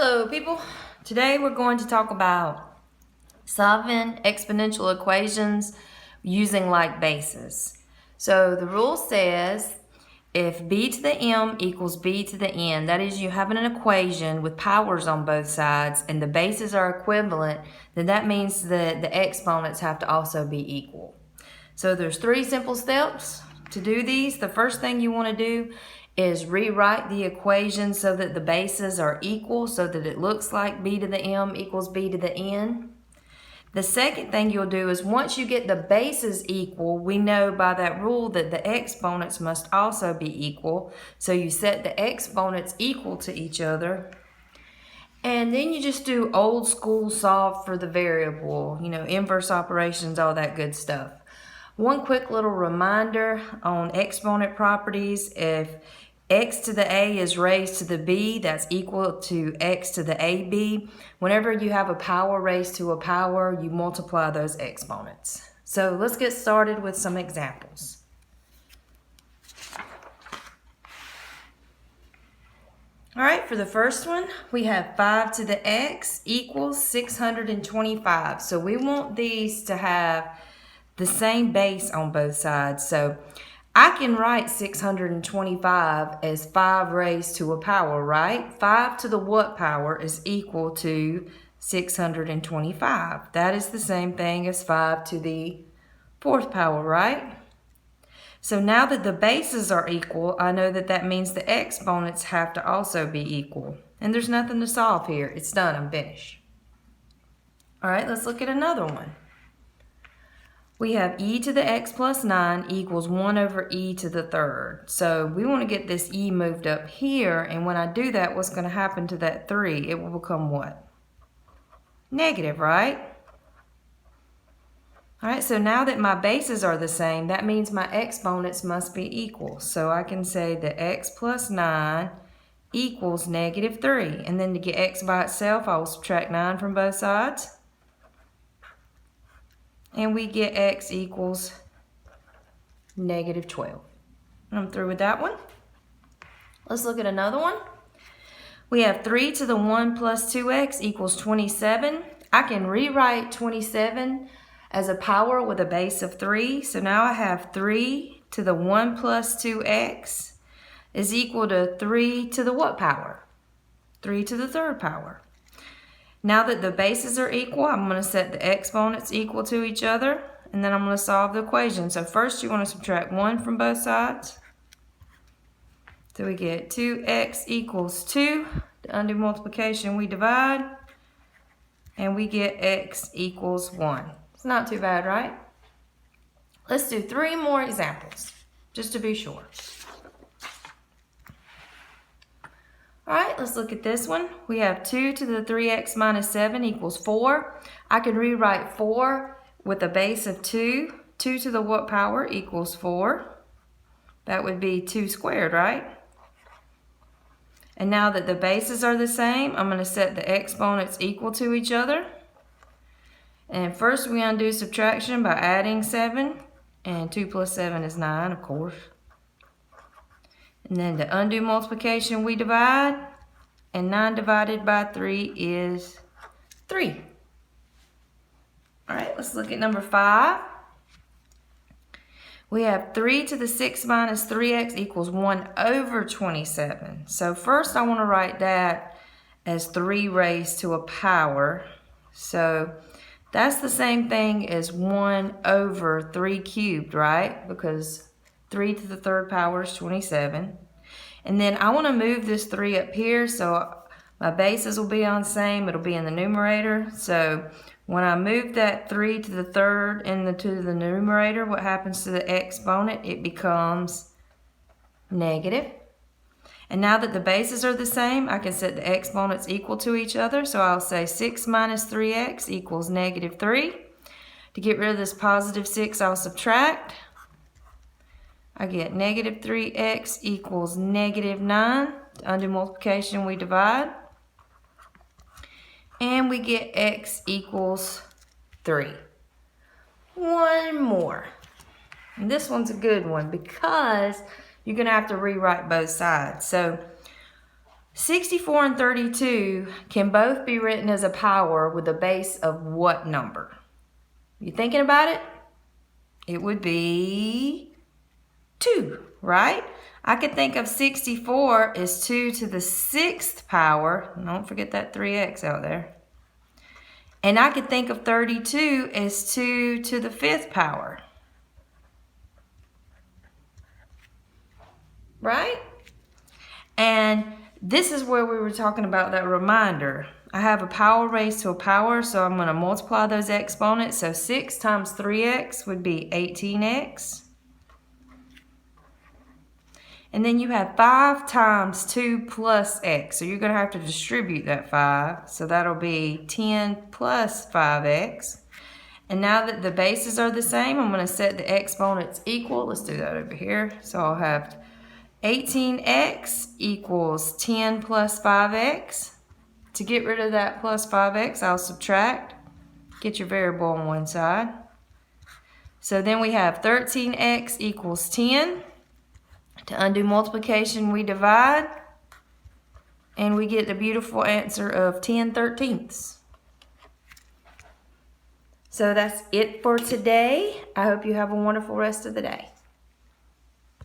Hello people, today we're going to talk about solving exponential equations using like bases. So the rule says if b to the m equals b to the n, that is you having an equation with powers on both sides and the bases are equivalent, then that means that the exponents have to also be equal. So there's 3 simple steps to do these. The first thing you want to do is rewrite the equation so that the bases are equal, so that it looks like b to the m equals b to the n. The second thing you'll do is once you get the bases equal, we know by that rule that the exponents must also be equal. So you set the exponents equal to each other. And then you just do old school solve for the variable, inverse operations, all that good stuff. One quick little reminder on exponent properties: if x to the a is raised to the b, that's equal to x to the ab. Whenever you have a power raised to a power, you multiply those exponents. So let's get started with some examples. All right, for the first one, we have 5 to the x equals 625. So we want these to have the same base on both sides. So I can write 625 as 5 raised to a power, right? 5 to the what power is equal to 625. That is the same thing as 5 to the 4th power, right? So now that the bases are equal, I know that that means the exponents have to also be equal. And there's nothing to solve here. It's done. I'm finished. All right, let's look at another one. We have e to the x plus 9 equals 1 over e to the 3rd. So we want to get this e moved up here, and when I do that, what's going to happen to that 3? It will become what? Negative, right? All right, so now that my bases are the same, that means my exponents must be equal. So I can say that x plus 9 equals negative 3. And then to get x by itself, I will subtract 9 from both sides. And we get x equals negative 12. I'm through with that one. Let's look at another one. We have 3 to the 1 plus 2x equals 27. I can rewrite 27 as a power with a base of 3. So now I have 3 to the 1 plus 2x is equal to 3 to the what power? 3 to the 3rd power. Now that the bases are equal, I'm going to set the exponents equal to each other, and then I'm going to solve the equation. So first you want to subtract 1 from both sides. So we get 2x equals 2. To undo multiplication, we divide, and we get x equals 1. It's not too bad, right? Let's do 3 more examples, just to be sure. All right, let's look at this one. We have 2 to the 3x minus 7 equals 4. I can rewrite 4 with a base of 2. 2 to the what power equals 4. That would be 2 squared, right? And now that the bases are the same, I'm going to set the exponents equal to each other. And first we undo subtraction by adding 7. And 2 plus 7 is 9, of course. And then to undo multiplication, we divide, and 9 divided by 3 is 3. All right, let's look at number 5. We have 3 to the 6 minus 3x equals 1 over 27. So first I want to write that as 3 raised to a power. So that's the same thing as 1 over 3 cubed, right? Because 3 to the 3rd power is 27. And then I want to move this 3 up here so my bases will be on the same. It'll be in the numerator. So when I move that 3 to the 3rd into the numerator, what happens to the exponent? It becomes negative. And now that the bases are the same, I can set the exponents equal to each other. So I'll say 6 minus 3x equals negative 3. To get rid of this positive 6, I'll subtract. I get negative 3x equals negative 9. To undo multiplication, we divide. And we get x equals 3. One more. And this one's a good one because you're going to have to rewrite both sides. So 64 and 32 can both be written as a power with a base of what number? You thinking about it? It would be 2, right? I could think of 64 as 2 to the 6th power. Don't forget that 3x out there. And I could think of 32 as 2 to the 5th power. Right? And this is where we were talking about that reminder. I have a power raised to a power, so I'm going to multiply those exponents. So 6 times 3x would be 18x. And then you have 5 times 2 plus x. So you're going to have to distribute that 5. So that'll be 10 plus 5x. And now that the bases are the same, I'm going to set the exponents equal. Let's do that over here. So I'll have 18x equals 10 plus 5x. To get rid of that plus 5x, I'll subtract. Get your variable on one side. So then we have 13x equals 10. To undo multiplication, we divide. And we get the beautiful answer of 10/13. So that's it for today. I hope you have a wonderful rest of the day.